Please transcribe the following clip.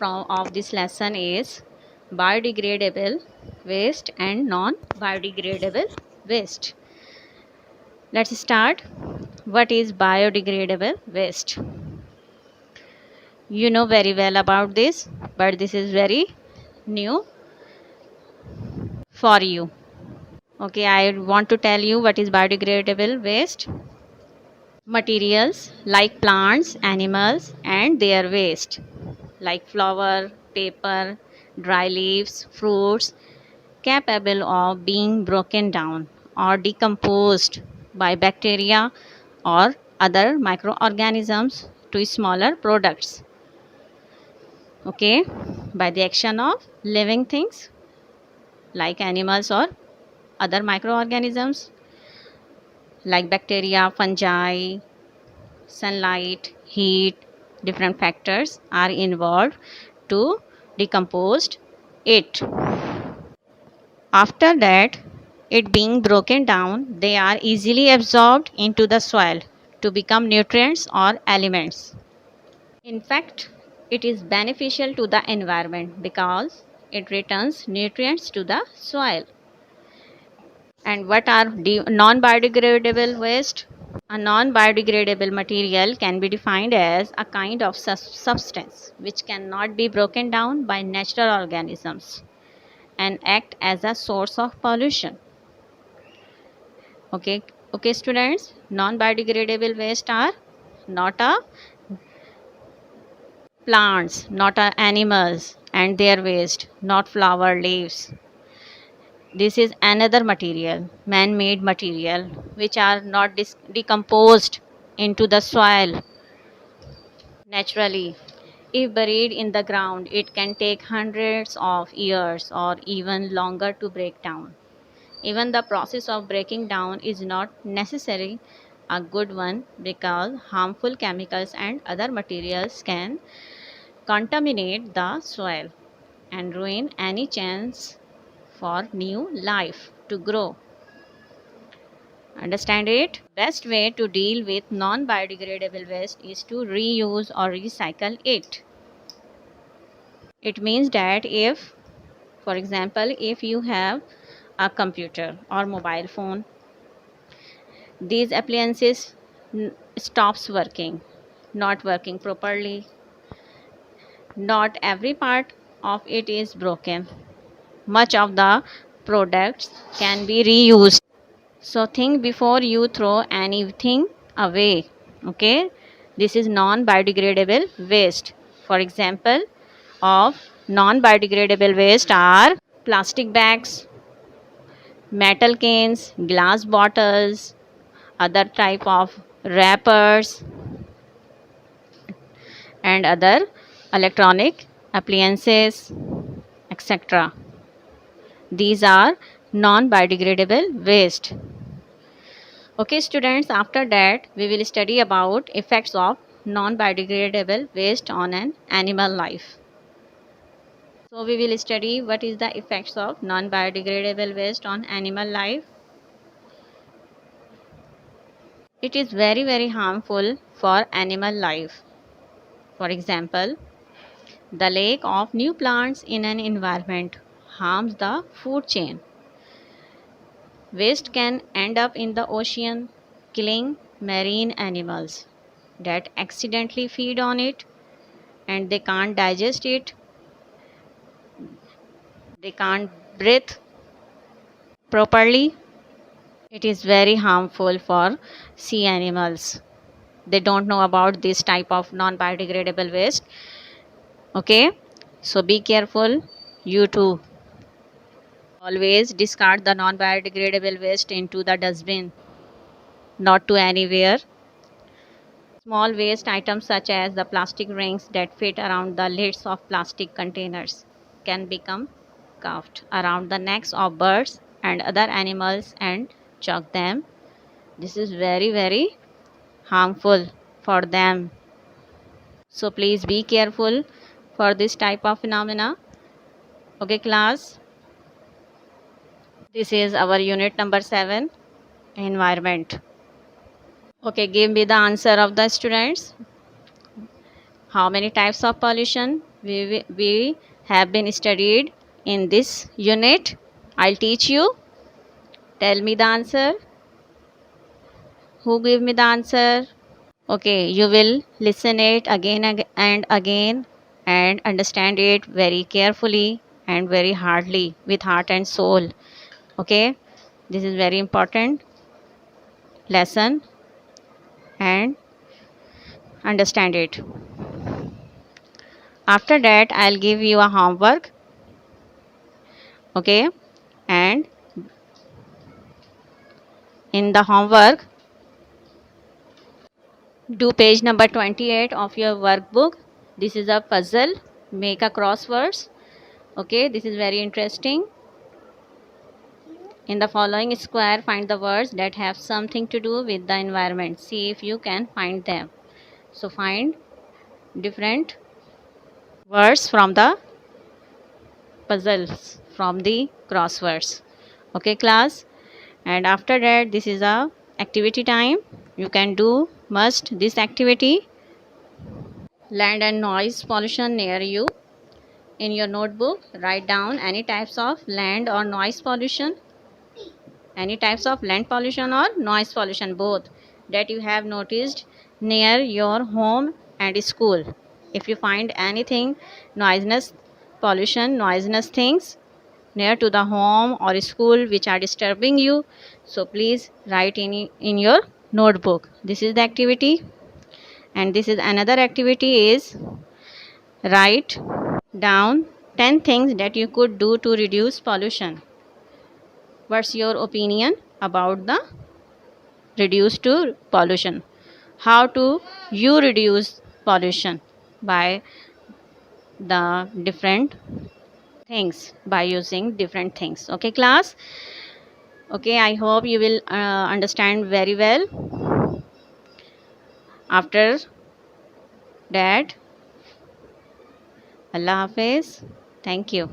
of this lesson is biodegradable waste and non-biodegradable waste. Let's start. What is biodegradable waste? You know very well about this, but this is very new for you. Okay, I want to tell you what is biodegradable waste. Materials like plants, animals, and their waste, like flour, paper, dry leaves, fruits, capable of being broken down or decomposed by bacteria or other microorganisms to smaller products. Okay, by the action of living things like animals or other microorganisms like bacteria, fungi, sunlight, heat, different factors are involved to decompose it. After that, it being broken down, they are easily absorbed into the soil to become nutrients or elements. In fact, it is beneficial to the environment because it returns nutrients to the soil. And what are non-biodegradable waste? A non-biodegradable material can be defined as a kind of substance which cannot be broken down by natural organisms and act as a source of pollution. Okay, students, non-biodegradable waste are not a plants, not a animals and their waste, not flower leaves. This is another material, man-made material, which are not decomposed into the soil naturally. If buried in the ground, it can take hundreds of years or even longer to break down. Even the process of breaking down is not necessarily a good one because harmful chemicals and other materials can contaminate the soil and ruin any chance for new life to grow. Understand it? Best way to deal with non-biodegradable waste is to reuse or recycle it. It means that if, for example, if you have a computer or mobile phone, these appliances stops working, not working properly, not every part of it is broken. Much of the products can be reused. So think before you throw anything away. Okay, this is non-biodegradable waste. For example of non-biodegradable waste are plastic bags, metal cans, glass bottles, other type of wrappers and other electronic appliances, etc. These are non-biodegradable waste. Okay students, after that we will study about effects of non-biodegradable waste on an animal life. So we will study what is the effects of non-biodegradable waste on animal life. It is very harmful for animal life. For example, the lack of new plants in an environment harms the food chain. Waste can end up in the ocean, killing marine animals that accidentally feed on it and they can't digest it, they can't breathe properly. It is very harmful for sea animals. They don't know about this type of non-biodegradable waste. Okay, so be careful. You too. Always discard the non-biodegradable waste into the dustbin, not to anywhere. Small waste items such as the plastic rings that fit around the lids of plastic containers can become cuffed around the necks of birds and other animals and choke them. This is very harmful for them. So please be careful for this type of phenomena. Okay class, this is our unit number 7, environment. Okay, give me the answer of the students. How many types of pollution we have been studied in this unit. I'll teach you. Tell me the answer. Who give me the answer? Okay, you will listen it again and again and understand it very carefully and very hardly with heart and soul. Okay, this is very important lesson and understand it. After that, I'll give you a homework. Okay, and in the homework, do page number 28 of your workbook. This is a puzzle. Make a crosswords. Okay, this is very interesting. In the following square, find the words that have something to do with the environment. See if you can find them. So find different words from the puzzles, from the crosswords. Okay, class. And after that, this is a activity time. You can do must this activity. Land and noise pollution near you. In your notebook, write down any types of land or noise pollution, any types of land pollution or noise pollution, both, that you have noticed near your home and school. If you find anything noisiness, pollution, noisiness things near to the home or school which are disturbing you, so please write in your notebook. This is the activity. And this is another activity is write down 10 things that you could do to reduce pollution. What's your opinion about the reduce to pollution? How to you reduce pollution by the different things, by using different things. Okay, class. Okay, I hope you will understand very well. After that, Allah Hafiz. Thank you.